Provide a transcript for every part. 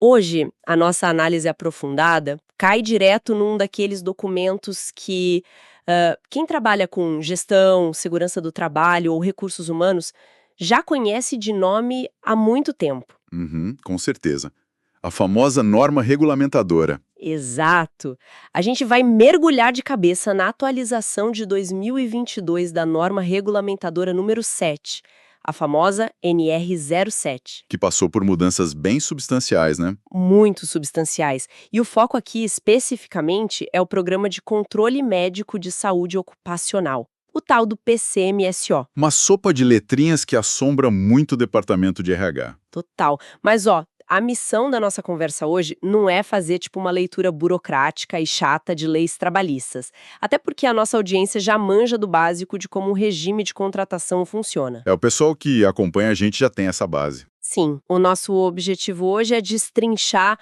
Hoje, a nossa análise aprofundada cai direto num daqueles documentos que quem trabalha com gestão, segurança do trabalho ou recursos humanos já conhece de nome há muito tempo. Uhum, com certeza. A famosa norma regulamentadora. Exato. A gente vai mergulhar de cabeça na atualização de 2022 da norma regulamentadora número 7, a famosa NR07. Que passou por mudanças bem substanciais, né? Muito substanciais. E o foco aqui, especificamente, é o Programa de Controle Médico de Saúde Ocupacional, o tal do PCMSO. Uma sopa de letrinhas que assombra muito o departamento de RH. Total. Mas, ó, a missão da nossa conversa hoje não é fazer, tipo, uma leitura burocrática e chata de leis trabalhistas. Até porque a nossa audiência já manja do básico de como o regime de contratação funciona. O pessoal que acompanha a gente já tem essa base. Sim, o nosso objetivo hoje é destrinchar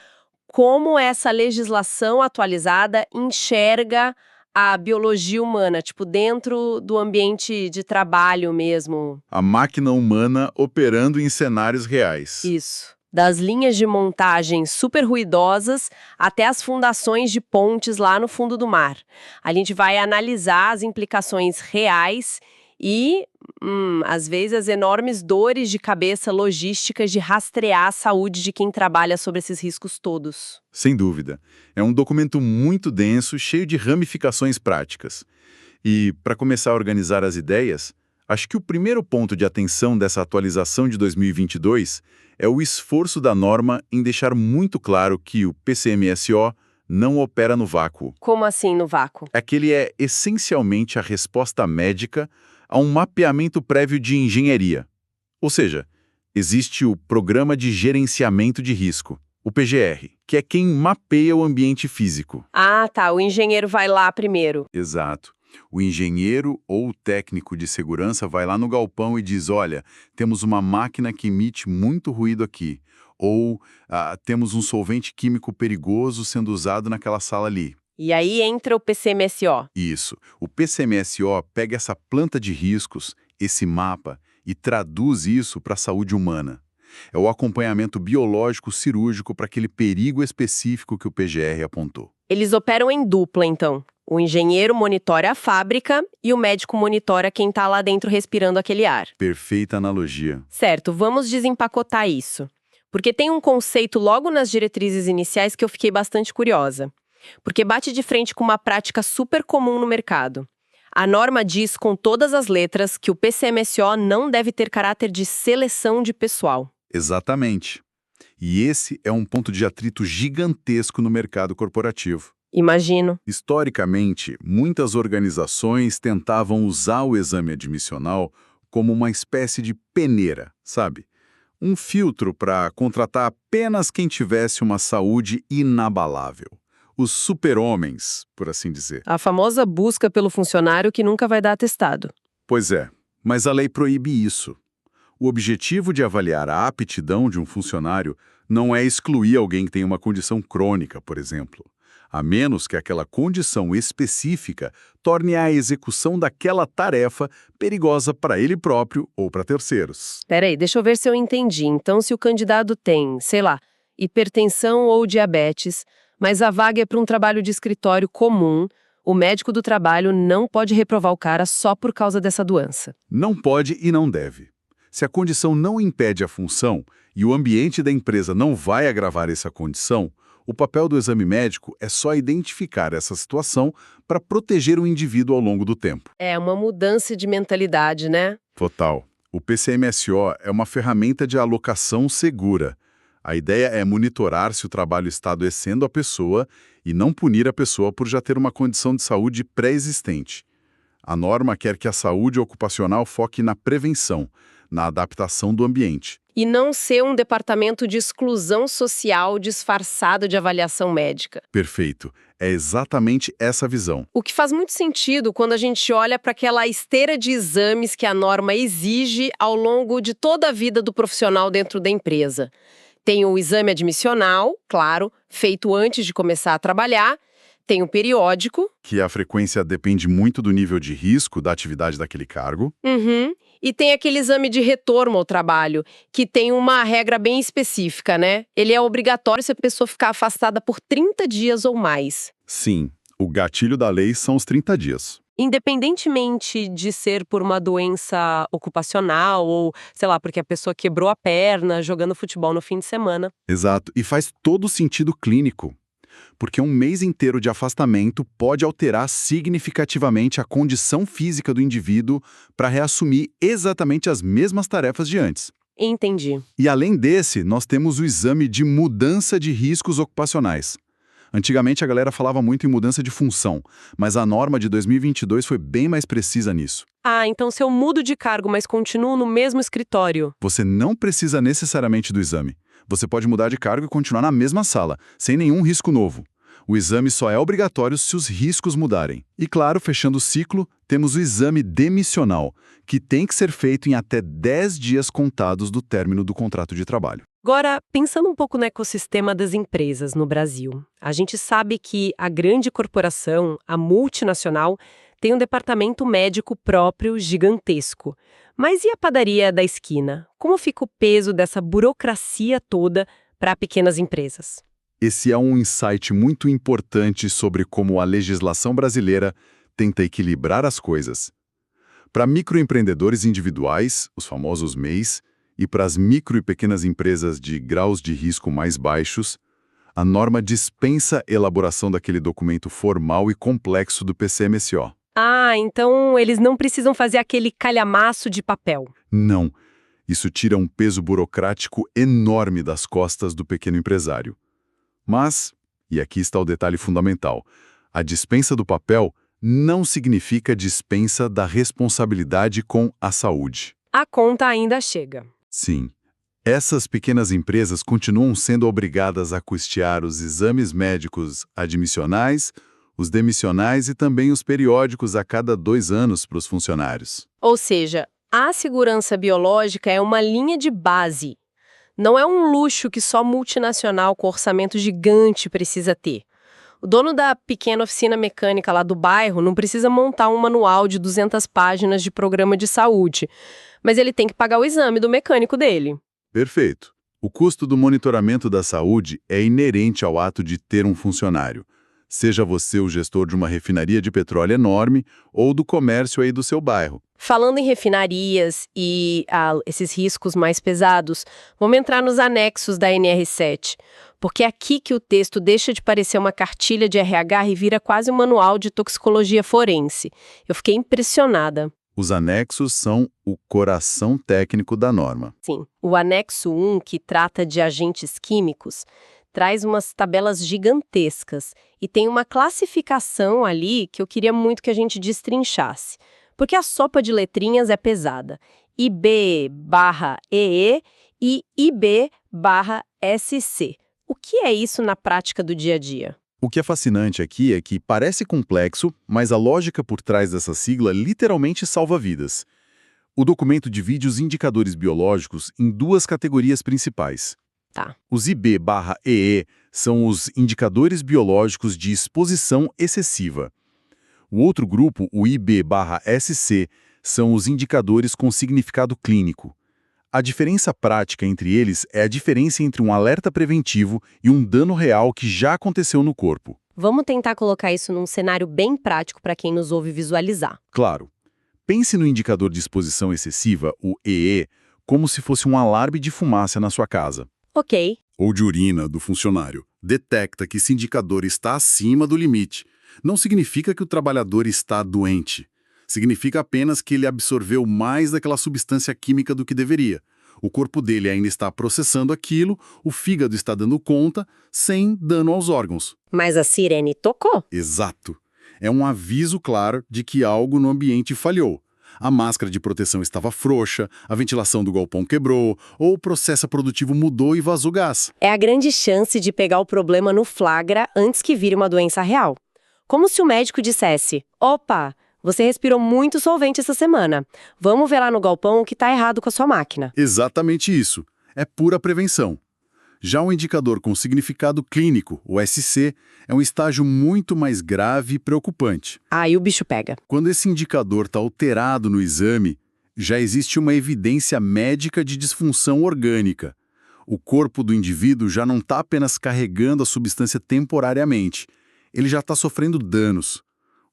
como essa legislação atualizada enxerga a biologia humana, tipo, dentro do ambiente de trabalho mesmo. A máquina humana operando em cenários reais. Isso. Das linhas de montagem super ruidosas até as fundações de pontes lá no fundo do mar. A gente vai analisar as implicações reais e, às vezes, as enormes dores de cabeça logísticas de rastrear a saúde de quem trabalha sobre esses riscos todos. Sem dúvida. É um documento muito denso, cheio de ramificações práticas. E, para começar a organizar as ideias, acho que o primeiro ponto de atenção dessa atualização de 2022 é o esforço da norma em deixar muito claro que o PCMSO não opera no vácuo. Como assim no vácuo? É que ele é essencialmente a resposta médica a um mapeamento prévio de engenharia. Ou seja, existe o Programa de Gerenciamento de Risco, o PGR, que é quem mapeia o ambiente físico. Ah, tá. O engenheiro vai lá primeiro. Exato. O engenheiro ou o técnico de segurança vai lá no galpão e diz, olha, temos uma máquina que emite muito ruído aqui. Ou temos um solvente químico perigoso sendo usado naquela sala ali. E aí entra o PCMSO. Isso. O PCMSO pega essa planta de riscos, esse mapa, e traduz isso para a saúde humana. É o acompanhamento biológico cirúrgico para aquele perigo específico que o PGR apontou. Eles operam em dupla, então. O engenheiro monitora a fábrica e o médico monitora quem está lá dentro respirando aquele ar. Perfeita analogia. Certo, vamos desempacotar isso. Porque tem um conceito logo nas diretrizes iniciais que eu fiquei bastante curiosa. Porque bate de frente com uma prática super comum no mercado. A norma diz com todas as letras que o PCMSO não deve ter caráter de seleção de pessoal. Exatamente. E esse é um ponto de atrito gigantesco no mercado corporativo. Imagino. Historicamente, muitas organizações tentavam usar o exame admissional como uma espécie de peneira, sabe? Um filtro para contratar apenas quem tivesse uma saúde inabalável. Os super-homens, por assim dizer. A famosa busca pelo funcionário que nunca vai dar atestado. Pois é, mas a lei proíbe isso. O objetivo de avaliar a aptidão de um funcionário não é excluir alguém que tem uma condição crônica, por exemplo, a menos que aquela condição específica torne a execução daquela tarefa perigosa para ele próprio ou para terceiros. Peraí, deixa eu ver se eu entendi. Então, se o candidato tem, sei lá, hipertensão ou diabetes, mas a vaga é para um trabalho de escritório comum, o médico do trabalho não pode reprovar o cara só por causa dessa doença. Não pode e não deve. Se a condição não impede a função e o ambiente da empresa não vai agravar essa condição, o papel do exame médico é só identificar essa situação para proteger o indivíduo ao longo do tempo. É uma mudança de mentalidade, né? Total. O PCMSO é uma ferramenta de alocação segura. A ideia é monitorar se o trabalho está adoecendo a pessoa e não punir a pessoa por já ter uma condição de saúde pré-existente. A norma quer que a saúde ocupacional foque na prevenção, na adaptação do ambiente. E não ser um departamento de exclusão social disfarçado de avaliação médica. Perfeito. É exatamente essa visão. O que faz muito sentido quando a gente olha para aquela esteira de exames que a norma exige ao longo de toda a vida do profissional dentro da empresa. Tem o exame admissional, claro, feito antes de começar a trabalhar. Tem o periódico. Que a frequência depende muito do nível de risco da atividade daquele cargo. Uhum. E tem aquele exame de retorno ao trabalho, que tem uma regra bem específica, né? Ele é obrigatório se a pessoa ficar afastada por 30 dias ou mais. Sim, o gatilho da lei são os 30 dias. Independentemente de ser por uma doença ocupacional ou, sei lá, porque a pessoa quebrou a perna jogando futebol no fim de semana. Exato, e faz todo sentido clínico. Porque um mês inteiro de afastamento pode alterar significativamente a condição física do indivíduo para reassumir exatamente as mesmas tarefas de antes. Entendi. E além desse, nós temos o exame de mudança de riscos ocupacionais. Antigamente a galera falava muito em mudança de função, mas a norma de 2022 foi bem mais precisa nisso. Ah, então se eu mudo de cargo, mas continuo no mesmo escritório. Você não precisa necessariamente do exame. Você pode mudar de cargo e continuar na mesma sala, sem nenhum risco novo. O exame só é obrigatório se os riscos mudarem. E claro, fechando o ciclo, temos o exame demissional, que tem que ser feito em até 10 dias contados do término do contrato de trabalho. Agora, pensando um pouco no ecossistema das empresas no Brasil, a gente sabe que a grande corporação, a multinacional, tem um departamento médico próprio gigantesco. Mas e a padaria da esquina? Como fica o peso dessa burocracia toda para pequenas empresas? Esse é um insight muito importante sobre como a legislação brasileira tenta equilibrar as coisas. Para microempreendedores individuais, os famosos MEIs, e para as micro e pequenas empresas de graus de risco mais baixos, a norma dispensa a elaboração daquele documento formal e complexo do PCMSO. Ah, então eles não precisam fazer aquele calhamaço de papel. Não. Isso tira um peso burocrático enorme das costas do pequeno empresário. Mas, e aqui está o detalhe fundamental, a dispensa do papel não significa dispensa da responsabilidade com a saúde. A conta ainda chega. Sim. Essas pequenas empresas continuam sendo obrigadas a custear os exames médicos admissionais, os demissionais e também os periódicos a cada 2 anos para os funcionários. Ou seja, a segurança biológica é uma linha de base. Não é um luxo que só multinacional com orçamento gigante precisa ter. O dono da pequena oficina mecânica lá do bairro não precisa montar um manual de 200 páginas de programa de saúde, mas ele tem que pagar o exame do mecânico dele. Perfeito. O custo do monitoramento da saúde é inerente ao ato de ter um funcionário. Seja você o gestor de uma refinaria de petróleo enorme ou do comércio aí do seu bairro. Falando em refinarias e esses riscos mais pesados, vamos entrar nos anexos da NR7, porque é aqui que o texto deixa de parecer uma cartilha de RH e vira quase um manual de toxicologia forense. Eu fiquei impressionada. Os anexos são o coração técnico da norma. Sim, o anexo 1, que trata de agentes químicos, traz umas tabelas gigantescas e tem uma classificação ali que eu queria muito que a gente destrinchasse. Porque a sopa de letrinhas é pesada. IB/EE e IB/SC. O que é isso na prática do dia a dia? O que é fascinante aqui é que parece complexo, mas a lógica por trás dessa sigla literalmente salva vidas. O documento divide os indicadores biológicos em 2 categorias principais. Tá. Os IB/EE são os indicadores biológicos de exposição excessiva. O outro grupo, o IB/SC, são os indicadores com significado clínico. A diferença prática entre eles é a diferença entre um alerta preventivo e um dano real que já aconteceu no corpo. Vamos tentar colocar isso num cenário bem prático para quem nos ouve visualizar. Claro. Pense no indicador de exposição excessiva, o EE, como se fosse um alarme de fumaça na sua casa. Ok. Ou de urina do funcionário. Detecta que esse indicador está acima do limite. Não significa que o trabalhador está doente. Significa apenas que ele absorveu mais daquela substância química do que deveria. O corpo dele ainda está processando aquilo, o fígado está dando conta, sem dano aos órgãos. Mas a sirene tocou. Exato. É um aviso claro de que algo no ambiente falhou. A máscara de proteção estava frouxa, a ventilação do galpão quebrou, ou o processo produtivo mudou e vazou gás. É a grande chance de pegar o problema no flagra antes que vire uma doença real. Como se o médico dissesse: opa, você respirou muito solvente essa semana. Vamos ver lá no galpão o que está errado com a sua máquina. Exatamente isso. É pura prevenção. Já o indicador com significado clínico, o SC, é um estágio muito mais grave e preocupante. Aí o bicho pega. Quando esse indicador está alterado no exame, já existe uma evidência médica de disfunção orgânica. O corpo do indivíduo já não está apenas carregando a substância temporariamente, ele já está sofrendo danos.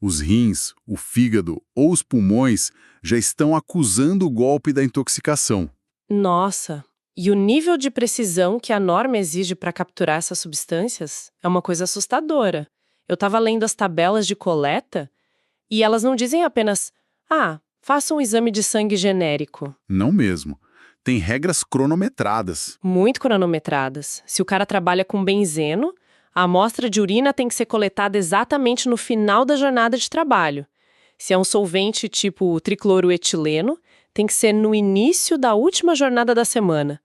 Os rins, o fígado ou os pulmões já estão acusando o golpe da intoxicação. Nossa! E o nível de precisão que a norma exige para capturar essas substâncias é uma coisa assustadora. Eu estava lendo as tabelas de coleta e elas não dizem apenas: faça um exame de sangue genérico. Não mesmo. Tem regras cronometradas. Muito cronometradas. Se o cara trabalha com benzeno, a amostra de urina tem que ser coletada exatamente no final da jornada de trabalho. Se é um solvente tipo tricloroetileno, tem que ser no início da última jornada da semana.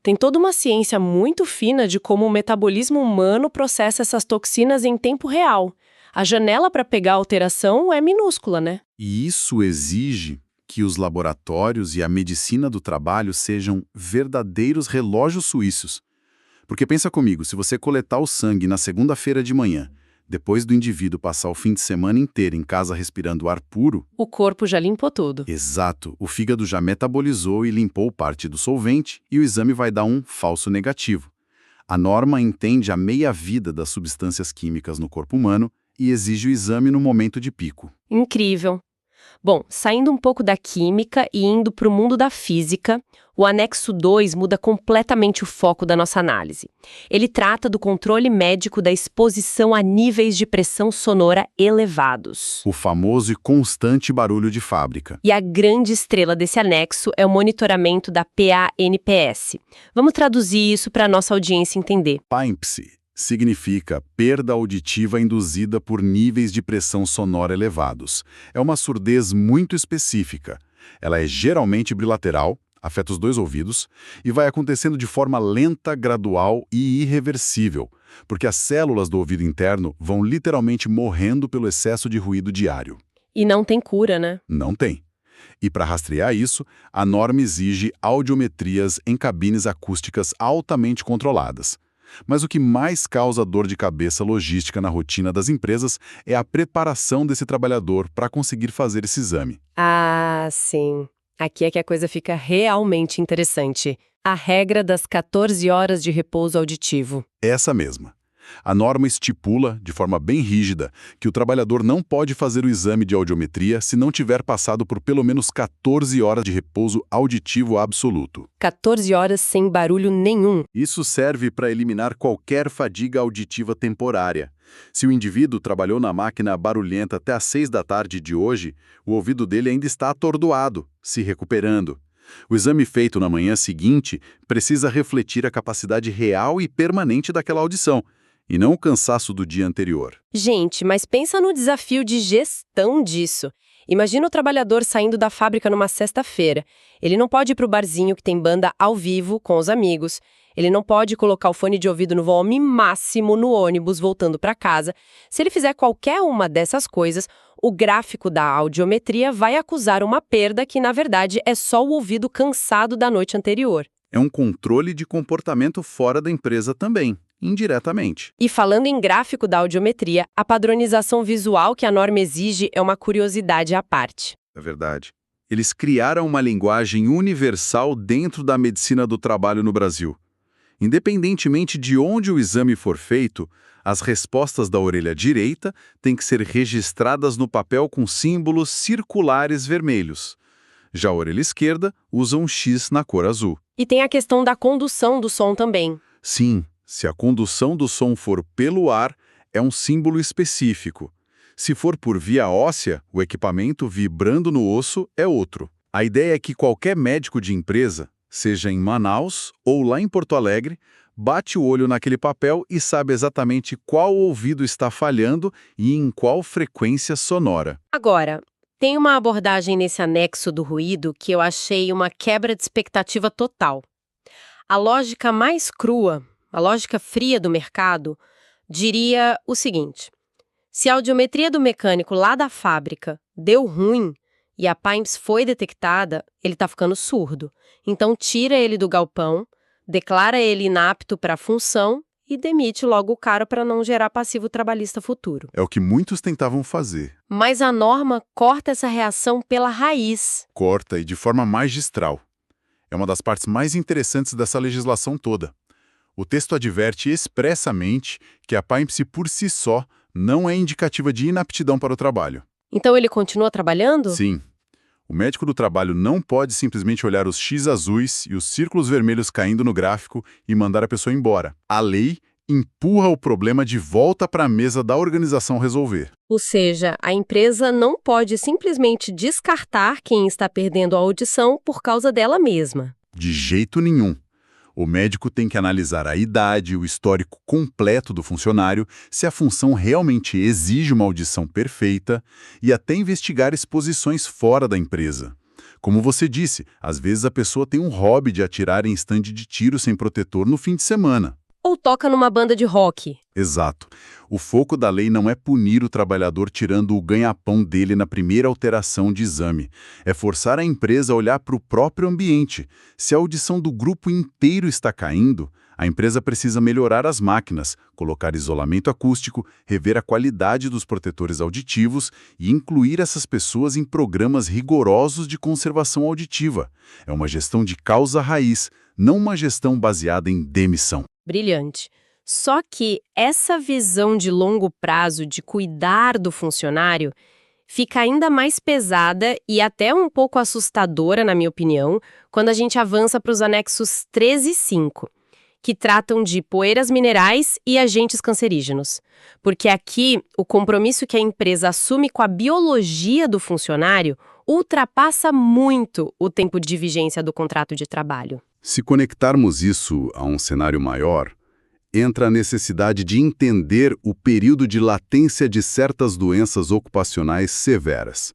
Tem toda uma ciência muito fina de como o metabolismo humano processa essas toxinas em tempo real. A janela para pegar a alteração é minúscula, né? E isso exige que os laboratórios e a medicina do trabalho sejam verdadeiros relógios suíços. Porque pensa comigo, se você coletar o sangue na segunda-feira de manhã, depois do indivíduo passar o fim de semana inteiro em casa respirando ar puro... O corpo já limpou tudo. Exato, o fígado já metabolizou e limpou parte do solvente e o exame vai dar um falso negativo. A norma entende a meia-vida das substâncias químicas no corpo humano e exige o exame no momento de pico. Incrível. Bom, saindo um pouco da química e indo para o mundo da física, o anexo 2 muda completamente o foco da nossa análise. Ele trata do controle médico da exposição a níveis de pressão sonora elevados. O famoso e constante barulho de fábrica. E a grande estrela desse anexo é o monitoramento da PANPS. Vamos traduzir isso para a nossa audiência entender. PANPS significa perda auditiva induzida por níveis de pressão sonora elevados. É uma surdez muito específica. Ela é geralmente bilateral, afeta os dois ouvidos, e vai acontecendo de forma lenta, gradual e irreversível, porque as células do ouvido interno vão literalmente morrendo pelo excesso de ruído diário. E não tem cura, né? Não tem. E para rastrear isso, a norma exige audiometrias em cabines acústicas altamente controladas. Mas o que mais causa dor de cabeça logística na rotina das empresas é a preparação desse trabalhador para conseguir fazer esse exame. Ah, sim. Aqui é que a coisa fica realmente interessante. A regra das 14 horas de repouso auditivo. Essa mesma. A norma estipula, de forma bem rígida, que o trabalhador não pode fazer o exame de audiometria se não tiver passado por pelo menos 14 horas de repouso auditivo absoluto. 14 horas sem barulho nenhum. Isso serve para eliminar qualquer fadiga auditiva temporária. Se o indivíduo trabalhou na máquina barulhenta até às 6 da tarde de hoje, o ouvido dele ainda está atordoado, se recuperando. O exame feito na manhã seguinte precisa refletir a capacidade real e permanente daquela audição, e não o cansaço do dia anterior. Gente, mas pensa no desafio de gestão disso. Imagina o trabalhador saindo da fábrica numa sexta-feira. Ele não pode ir para o barzinho que tem banda ao vivo com os amigos. Ele não pode colocar o fone de ouvido no volume máximo no ônibus voltando para casa. Se ele fizer qualquer uma dessas coisas, o gráfico da audiometria vai acusar uma perda que, na verdade, é só o ouvido cansado da noite anterior. É um controle de comportamento fora da empresa também, indiretamente. E falando em gráfico da audiometria, a padronização visual que a norma exige é uma curiosidade à parte. É verdade. Eles criaram uma linguagem universal dentro da medicina do trabalho no Brasil. Independentemente de onde o exame for feito, as respostas da orelha direita têm que ser registradas no papel com símbolos circulares vermelhos. Já a orelha esquerda usa um X na cor azul. E tem a questão da condução do som também. Sim, se a condução do som for pelo ar, é um símbolo específico. Se for por via óssea, o equipamento vibrando no osso é outro. A ideia é que qualquer médico de empresa, seja em Manaus ou lá em Porto Alegre, bate o olho naquele papel e sabe exatamente qual ouvido está falhando e em qual frequência sonora. Agora, tem uma abordagem nesse anexo do ruído que eu achei uma quebra de expectativa total. A lógica mais crua, a lógica fria do mercado, diria o seguinte: se a audiometria do mecânico lá da fábrica deu ruim e a PANPS foi detectada, ele está ficando surdo. Então tira ele do galpão, declara ele inapto para a função e demite logo o cara para não gerar passivo trabalhista futuro. É o que muitos tentavam fazer. Mas a norma corta essa reação pela raiz. Corta e de forma magistral. É uma das partes mais interessantes dessa legislação toda. O texto adverte expressamente que a PAIMPSE por si só não é indicativa de inaptidão para o trabalho. Então ele continua trabalhando? Sim. O médico do trabalho não pode simplesmente olhar os X azuis e os círculos vermelhos caindo no gráfico e mandar a pessoa embora. A lei empurra o problema de volta para a mesa da organização resolver. Ou seja, a empresa não pode simplesmente descartar quem está perdendo a audição por causa dela mesma. De jeito nenhum. O médico tem que analisar a idade, o histórico completo do funcionário, se a função realmente exige uma audição perfeita e até investigar exposições fora da empresa. Como você disse, às vezes a pessoa tem um hobby de atirar em estande de tiro sem protetor no fim de semana. Ou toca numa banda de rock. Exato. O foco da lei não é punir o trabalhador tirando o ganha-pão dele na primeira alteração de exame. É forçar a empresa a olhar para o próprio ambiente. Se a audição do grupo inteiro está caindo, a empresa precisa melhorar as máquinas, colocar isolamento acústico, rever a qualidade dos protetores auditivos e incluir essas pessoas em programas rigorosos de conservação auditiva. É uma gestão de causa raiz, não uma gestão baseada em demissão. Brilhante. Só que essa visão de longo prazo de cuidar do funcionário fica ainda mais pesada e até um pouco assustadora, na minha opinião, quando a gente avança para os anexos 3 e 5, que tratam de poeiras minerais e agentes cancerígenos. Porque aqui, o compromisso que a empresa assume com a biologia do funcionário ultrapassa muito o tempo de vigência do contrato de trabalho. Se conectarmos isso a um cenário maior, entra a necessidade de entender o período de latência de certas doenças ocupacionais severas.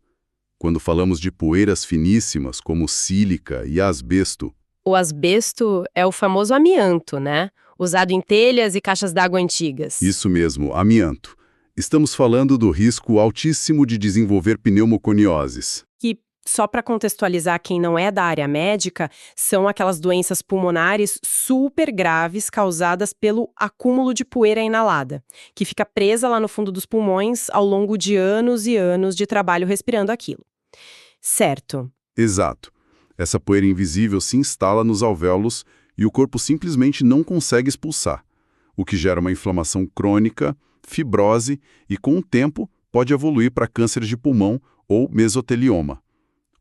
Quando falamos de poeiras finíssimas, como sílica e asbesto. O asbesto é o famoso amianto, né? Usado em telhas e caixas d'água antigas. Isso mesmo, amianto. Estamos falando do risco altíssimo de desenvolver pneumoconioses. Que, só para contextualizar quem não é da área médica, são aquelas doenças pulmonares super graves causadas pelo acúmulo de poeira inalada, que fica presa lá no fundo dos pulmões ao longo de anos e anos de trabalho respirando aquilo. Certo. Exato. Essa poeira invisível se instala nos alvéolos e o corpo simplesmente não consegue expulsar, o que gera uma inflamação crônica, fibrose e, com o tempo, pode evoluir para câncer de pulmão ou mesotelioma.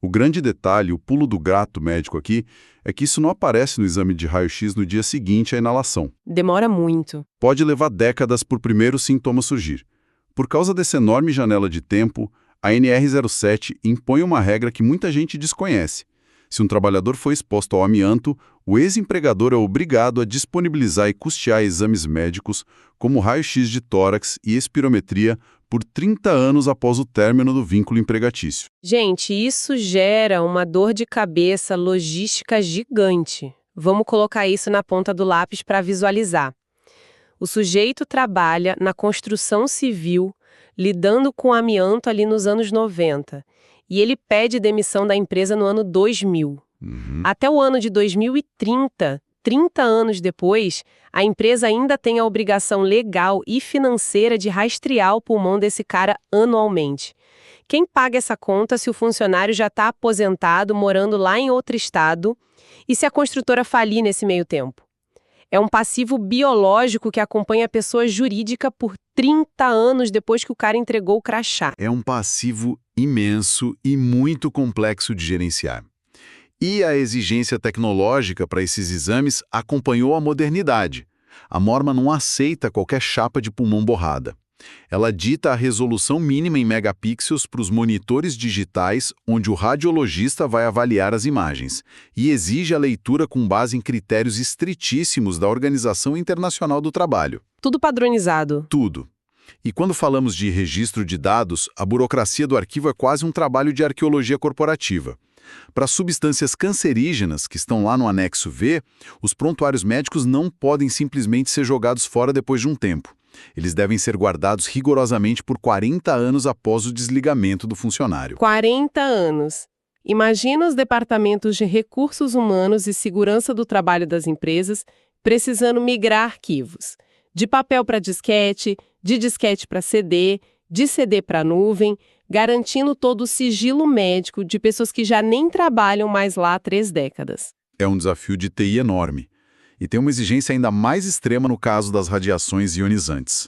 O grande detalhe, o pulo do gato médico aqui, é que isso não aparece no exame de raio-x no dia seguinte à inalação. Demora muito. Pode levar décadas para o primeiro sintoma surgir. Por causa dessa enorme janela de tempo, a NR07 impõe uma regra que muita gente desconhece. Se um trabalhador foi exposto ao amianto, o ex-empregador é obrigado a disponibilizar e custear exames médicos, como raio-x de tórax e espirometria, por 30 anos após o término do vínculo empregatício. Gente, isso gera uma dor de cabeça logística gigante. Vamos colocar isso na ponta do lápis para visualizar. O sujeito trabalha na construção civil, lidando com amianto ali nos anos 90. E ele pede demissão da empresa no ano 2000. Até o ano de 2030, 30 anos depois, a empresa ainda tem a obrigação legal e financeira de rastrear o pulmão desse cara anualmente. Quem paga essa conta se o funcionário já está aposentado, morando lá em outro estado, e se a construtora falir nesse meio tempo? É um passivo biológico que acompanha a pessoa jurídica por 30 anos depois que o cara entregou o crachá. É um passivo imenso e muito complexo de gerenciar. E a exigência tecnológica para esses exames acompanhou a modernidade. A norma não aceita qualquer chapa de pulmão borrada. Ela dita a resolução mínima em megapixels para os monitores digitais onde o radiologista vai avaliar as imagens e exige a leitura com base em critérios estritíssimos da Organização Internacional do Trabalho. Tudo padronizado. Tudo. E quando falamos de registro de dados, a burocracia do arquivo é quase um trabalho de arqueologia corporativa. Para substâncias cancerígenas que estão lá no anexo V, os prontuários médicos não podem simplesmente ser jogados fora depois de um tempo. Eles devem ser guardados rigorosamente por 40 anos após o desligamento do funcionário. 40 anos. Imagina os departamentos de recursos humanos e segurança do trabalho das empresas precisando migrar arquivos. De papel para disquete, de disquete para CD, de CD para nuvem, garantindo todo o sigilo médico de pessoas que já nem trabalham mais lá há 3 décadas. É um desafio de TI enorme. E tem uma exigência ainda mais extrema no caso das radiações ionizantes.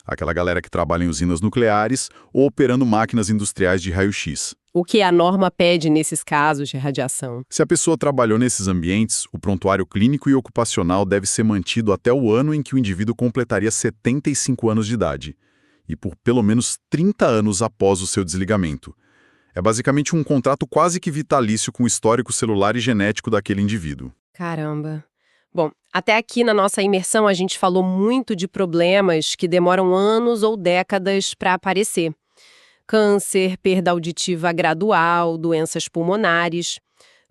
Aquela galera que trabalha em usinas nucleares ou operando máquinas industriais de raio-x. O que a norma pede nesses casos de radiação? Se a pessoa trabalhou nesses ambientes, o prontuário clínico e ocupacional deve ser mantido até o ano em que o indivíduo completaria 75 anos de idade, e por pelo menos 30 anos após o seu desligamento. É basicamente um contrato quase que vitalício com o histórico celular e genético daquele indivíduo. Caramba. Bom, até aqui na nossa imersão a gente falou muito de problemas que demoram anos ou décadas para aparecer. Câncer, perda auditiva gradual, doenças pulmonares,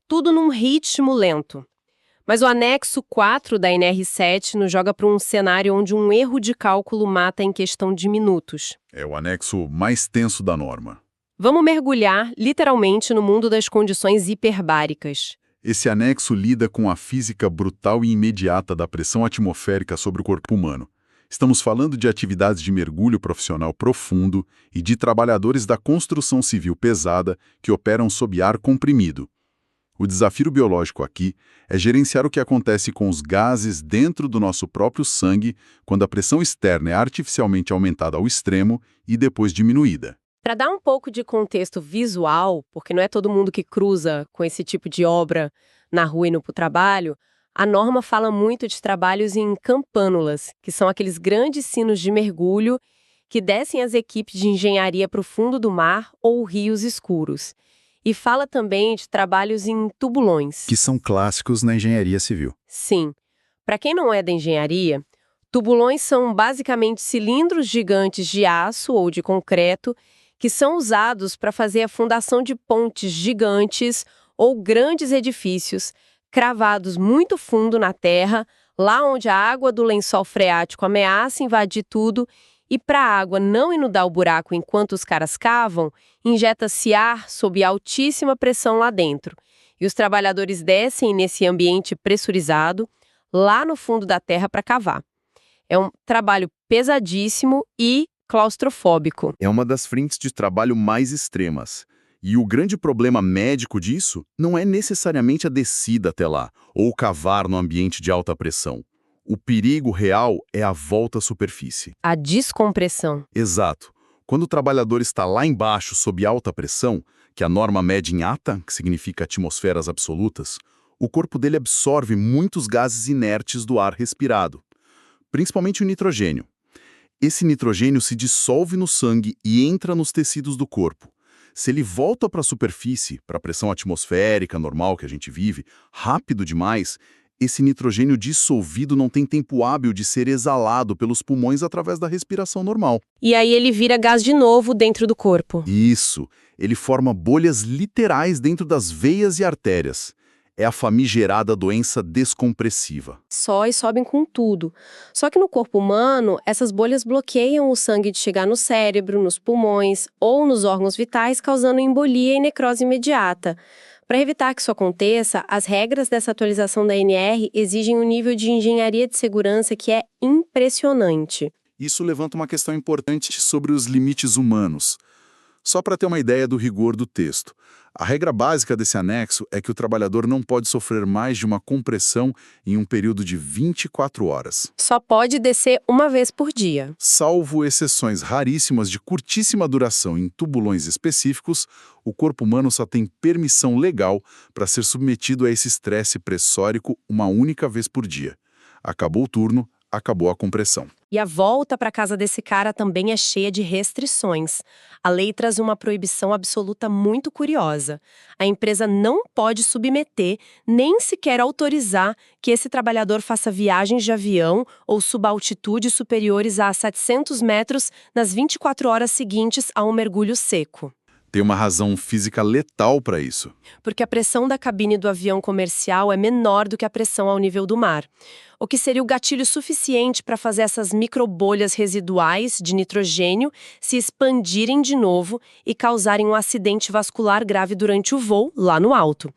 tudo num ritmo lento. Mas o anexo 4 da NR7 nos joga para um cenário onde um erro de cálculo mata em questão de minutos. É o anexo mais tenso da norma. Vamos mergulhar, literalmente, no mundo das condições hiperbáricas. Esse anexo lida com a física brutal e imediata da pressão atmosférica sobre o corpo humano. Estamos falando de atividades de mergulho profissional profundo e de trabalhadores da construção civil pesada que operam sob ar comprimido. O desafio biológico aqui é gerenciar o que acontece com os gases dentro do nosso próprio sangue quando a pressão externa é artificialmente aumentada ao extremo e depois diminuída. Para dar um pouco de contexto visual, porque não é todo mundo que cruza com esse tipo de obra na rua indo para o trabalho, a norma fala muito de trabalhos em campânulas, que são aqueles grandes sinos de mergulho que descem as equipes de engenharia para o fundo do mar ou rios escuros. E fala também de trabalhos em tubulões. Que são clássicos na engenharia civil. Sim. Para quem não é da engenharia, tubulões são basicamente cilindros gigantes de aço ou de concreto que são usados para fazer a fundação de pontes gigantes ou grandes edifícios cravados muito fundo na terra, lá onde a água do lençol freático ameaça invadir tudo, e para a água não inundar o buraco enquanto os caras cavam, injeta-se ar sob altíssima pressão lá dentro. E os trabalhadores descem nesse ambiente pressurizado, lá no fundo da terra para cavar. É um trabalho pesadíssimo e claustrofóbico. É uma das frentes de trabalho mais extremas. E o grande problema médico disso não é necessariamente a descida até lá, ou cavar no ambiente de alta pressão. O perigo real é a volta à superfície. A descompressão. Exato. Quando o trabalhador está lá embaixo, sob alta pressão, que a norma mede em ATA, que significa atmosferas absolutas, o corpo dele absorve muitos gases inertes do ar respirado, principalmente o nitrogênio. Esse nitrogênio se dissolve no sangue e entra nos tecidos do corpo. Se ele volta para a superfície, para a pressão atmosférica normal que a gente vive, rápido demais, esse nitrogênio dissolvido não tem tempo hábil de ser exalado pelos pulmões através da respiração normal. E aí ele vira gás de novo dentro do corpo. Isso. Ele forma bolhas literais dentro das veias e artérias. É a famigerada doença descompressiva. Só e sobem com tudo. Só que no corpo humano, essas bolhas bloqueiam o sangue de chegar no cérebro, nos pulmões ou nos órgãos vitais, causando embolia e necrose imediata. Para evitar que isso aconteça, as regras dessa atualização da NR exigem um nível de engenharia de segurança que é impressionante. Isso levanta uma questão importante sobre os limites humanos. Só para ter uma ideia do rigor do texto. A regra básica desse anexo é que o trabalhador não pode sofrer mais de uma compressão em um período de 24 horas. Só pode descer uma vez por dia. Salvo exceções raríssimas de curtíssima duração em tubulões específicos, o corpo humano só tem permissão legal para ser submetido a esse estresse pressórico uma única vez por dia. Acabou o turno, acabou a compressão. E a volta para casa desse cara também é cheia de restrições. A lei traz uma proibição absoluta muito curiosa. A empresa não pode submeter, nem sequer autorizar que esse trabalhador faça viagens de avião ou suba altitudes superiores a 700 metros nas 24 horas seguintes a um mergulho seco. Tem uma razão física letal para isso. Porque a pressão da cabine do avião comercial é menor do que a pressão ao nível do mar, o que seria o gatilho suficiente para fazer essas microbolhas residuais de nitrogênio se expandirem de novo e causarem um acidente vascular grave durante o voo, lá no alto.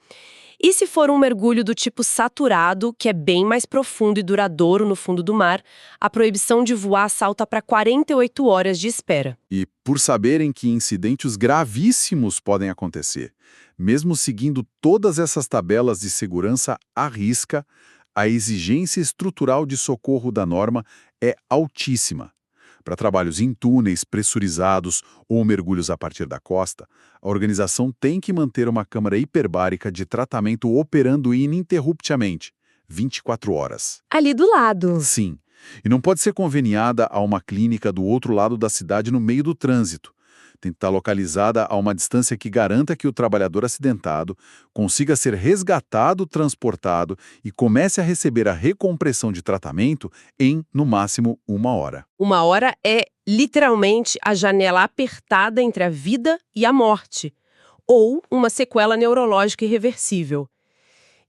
E se for um mergulho do tipo saturado, que é bem mais profundo e duradouro no fundo do mar, a proibição de voar salta para 48 horas de espera. E por saberem que incidentes gravíssimos podem acontecer, mesmo seguindo todas essas tabelas de segurança à risca, a exigência estrutural de socorro da norma é altíssima. Para trabalhos em túneis pressurizados ou mergulhos a partir da costa, a organização tem que manter uma câmara hiperbárica de tratamento operando ininterruptamente, 24 horas. Ali do lado. Sim, e não pode ser conveniada a uma clínica do outro lado da cidade no meio do trânsito. Tem que estar localizada a uma distância que garanta que o trabalhador acidentado consiga ser resgatado, transportado e comece a receber a recompressão de tratamento em, no máximo, 1 hora. 1 hora é, literalmente, a janela apertada entre a vida e a morte, ou uma sequela neurológica irreversível.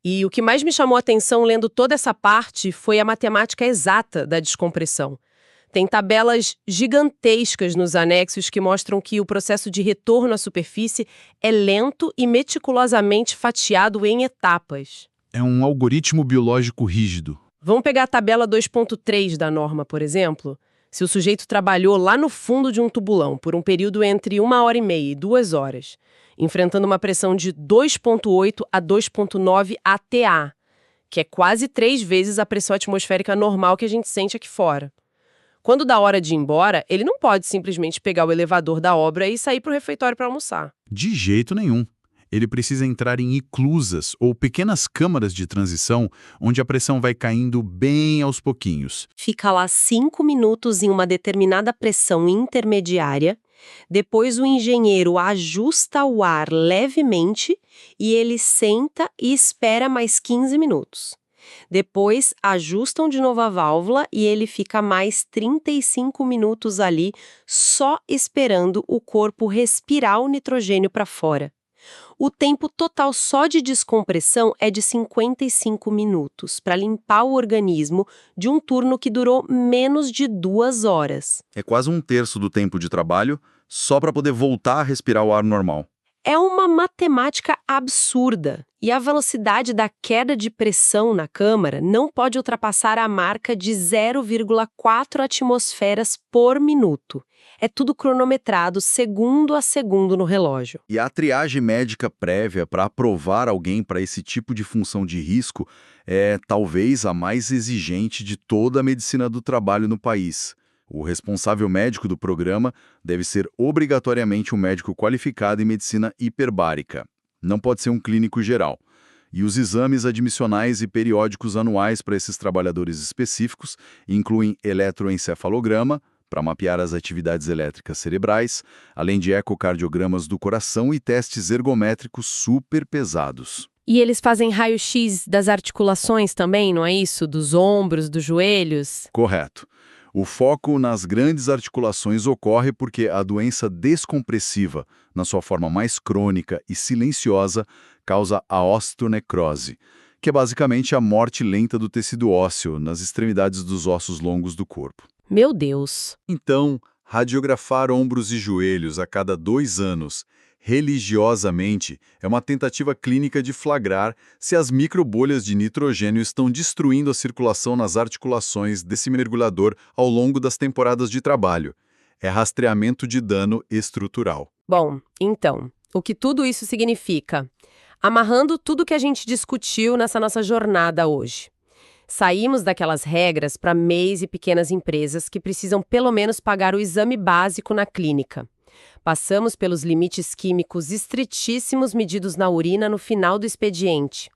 E o que mais me chamou a atenção lendo toda essa parte foi a matemática exata da descompressão. Tem tabelas gigantescas nos anexos que mostram que o processo de retorno à superfície é lento e meticulosamente fatiado em etapas. É um algoritmo biológico rígido. Vamos pegar a tabela 2.3 da norma, por exemplo? Se o sujeito trabalhou lá no fundo de um tubulão por um período entre 1 hora e meia e 2 horas, enfrentando uma pressão de 2.8 a 2.9 ATA, que é quase 3 vezes a pressão atmosférica normal que a gente sente aqui fora. Quando dá hora de ir embora, ele não pode simplesmente pegar o elevador da obra e sair para o refeitório para almoçar. De jeito nenhum. Ele precisa entrar em eclusas ou pequenas câmaras de transição onde a pressão vai caindo bem aos pouquinhos. Fica lá 5 minutos em uma determinada pressão intermediária, depois o engenheiro ajusta o ar levemente e ele senta e espera mais 15 minutos. Depois, ajustam de novo a válvula e ele fica mais 35 minutos ali só esperando o corpo respirar o nitrogênio para fora. O tempo total só de descompressão é de 55 minutos para limpar o organismo de um turno que durou menos de 2 horas. É quase 1/3 do tempo de trabalho só para poder voltar a respirar o ar normal. É uma matemática absurda e a velocidade da queda de pressão na câmara não pode ultrapassar a marca de 0,4 atmosferas por minuto. É tudo cronometrado segundo a segundo no relógio. E a triagem médica prévia para aprovar alguém para esse tipo de função de risco é talvez a mais exigente de toda a medicina do trabalho no país. O responsável médico do programa deve ser obrigatoriamente um médico qualificado em medicina hiperbárica. Não pode ser um clínico geral. E os exames admissionais e periódicos anuais para esses trabalhadores específicos incluem eletroencefalograma, para mapear as atividades elétricas cerebrais, além de ecocardiogramas do coração e testes ergométricos super pesados. E eles fazem raio-x das articulações também, não é isso? Dos ombros, dos joelhos? Correto. O foco nas grandes articulações ocorre porque a doença descompressiva, na sua forma mais crônica e silenciosa, causa a osteonecrose, que é basicamente a morte lenta do tecido ósseo nas extremidades dos ossos longos do corpo. Meu Deus! Então, radiografar ombros e joelhos a cada 2 anos, religiosamente, é uma tentativa clínica de flagrar se as microbolhas de nitrogênio estão destruindo a circulação nas articulações desse mergulhador ao longo das temporadas de trabalho. É rastreamento de dano estrutural. Bom, então, o que tudo isso significa? Amarrando tudo que a gente discutiu nessa nossa jornada hoje. Saímos daquelas regras para MEIs e pequenas empresas que precisam pelo menos pagar o exame básico na clínica. Passamos pelos limites químicos estritíssimos medidos na urina no final do expediente.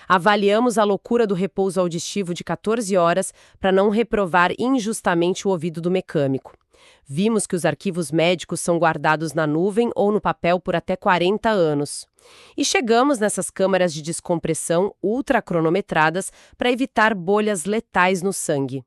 Avaliamos a loucura do repouso auditivo de 14 horas para não reprovar injustamente o ouvido do mecânico. Vimos que os arquivos médicos são guardados na nuvem ou no papel por até 40 anos. E chegamos nessas câmaras de descompressão ultracronometradas para evitar bolhas letais no sangue.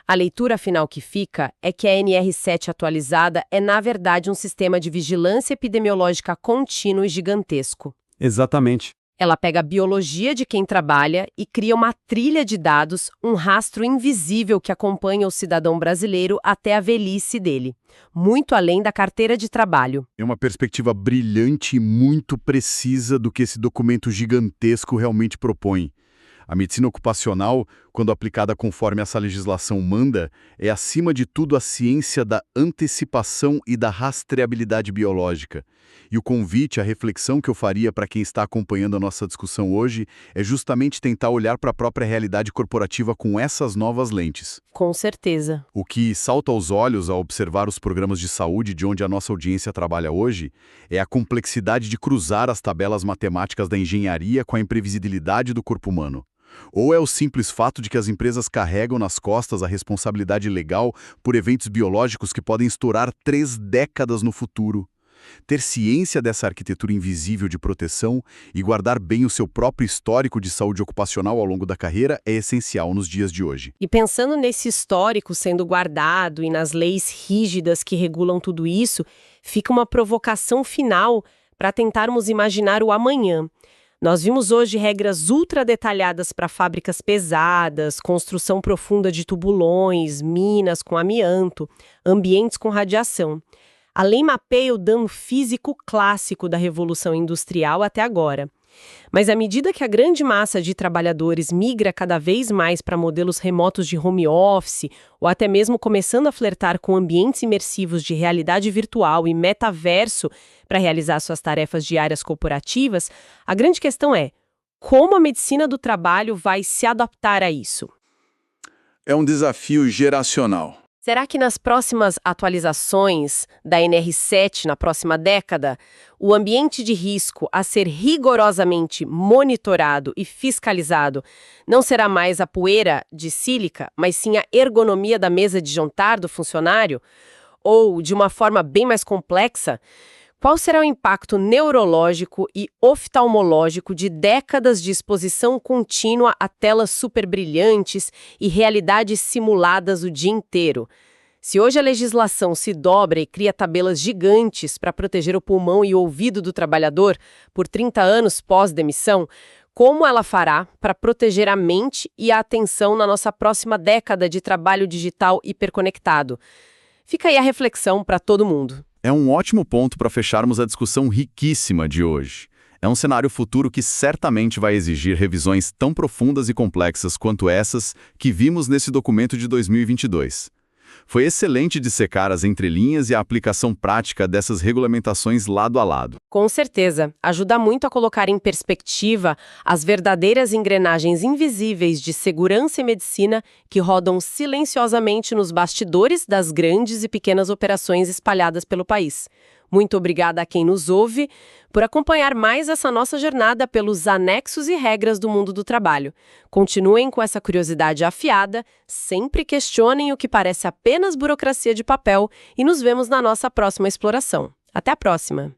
A leitura final que fica é que a NR7 atualizada é, na verdade, um sistema de vigilância epidemiológica contínuo e gigantesco. Exatamente. Ela pega a biologia de quem trabalha e cria uma trilha de dados, um rastro invisível que acompanha o cidadão brasileiro até a velhice dele, muito além da carteira de trabalho. É uma perspectiva brilhante e muito precisa do que esse documento gigantesco realmente propõe. A medicina ocupacional, quando aplicada conforme essa legislação manda, é acima de tudo a ciência da antecipação e da rastreabilidade biológica. E o convite, a reflexão que eu faria para quem está acompanhando a nossa discussão hoje é justamente tentar olhar para a própria realidade corporativa com essas novas lentes. Com certeza. O que salta aos olhos ao observar os programas de saúde de onde a nossa audiência trabalha hoje é a complexidade de cruzar as tabelas matemáticas da engenharia com a imprevisibilidade do corpo humano. Ou é o simples fato de que as empresas carregam nas costas a responsabilidade legal por eventos biológicos que podem estourar 3 décadas no futuro. Ter ciência dessa arquitetura invisível de proteção e guardar bem o seu próprio histórico de saúde ocupacional ao longo da carreira é essencial nos dias de hoje. E pensando nesse histórico sendo guardado e nas leis rígidas que regulam tudo isso, fica uma provocação final para tentarmos imaginar o amanhã. Nós vimos hoje regras ultra detalhadas para fábricas pesadas, construção profunda de tubulões, minas com amianto, ambientes com radiação. A lei mapeia o dano físico clássico da Revolução Industrial até agora. Mas à medida que a grande massa de trabalhadores migra cada vez mais para modelos remotos de home office, ou até mesmo começando a flertar com ambientes imersivos de realidade virtual e metaverso para realizar suas tarefas diárias corporativas, a grande questão é: como a medicina do trabalho vai se adaptar a isso? É um desafio geracional. Será que nas próximas atualizações da NR7, na próxima década, o ambiente de risco a ser rigorosamente monitorado e fiscalizado não será mais a poeira de sílica, mas sim a ergonomia da mesa de jantar do funcionário? Ou, de uma forma bem mais complexa, qual será o impacto neurológico e oftalmológico de décadas de exposição contínua a telas superbrilhantes e realidades simuladas o dia inteiro? Se hoje a legislação se dobra e cria tabelas gigantes para proteger o pulmão e o ouvido do trabalhador por 30 anos pós-demissão, como ela fará para proteger a mente e a atenção na nossa próxima década de trabalho digital hiperconectado? Fica aí a reflexão para todo mundo. É um ótimo ponto para fecharmos a discussão riquíssima de hoje. É um cenário futuro que certamente vai exigir revisões tão profundas e complexas quanto essas que vimos nesse documento de 2022. Foi excelente dissecar as entrelinhas e a aplicação prática dessas regulamentações lado a lado. Com certeza, ajuda muito a colocar em perspectiva as verdadeiras engrenagens invisíveis de segurança e medicina que rodam silenciosamente nos bastidores das grandes e pequenas operações espalhadas pelo país. Muito obrigada a quem nos ouve por acompanhar mais essa nossa jornada pelos anexos e regras do mundo do trabalho. Continuem com essa curiosidade afiada, sempre questionem o que parece apenas burocracia de papel e nos vemos na nossa próxima exploração. Até a próxima!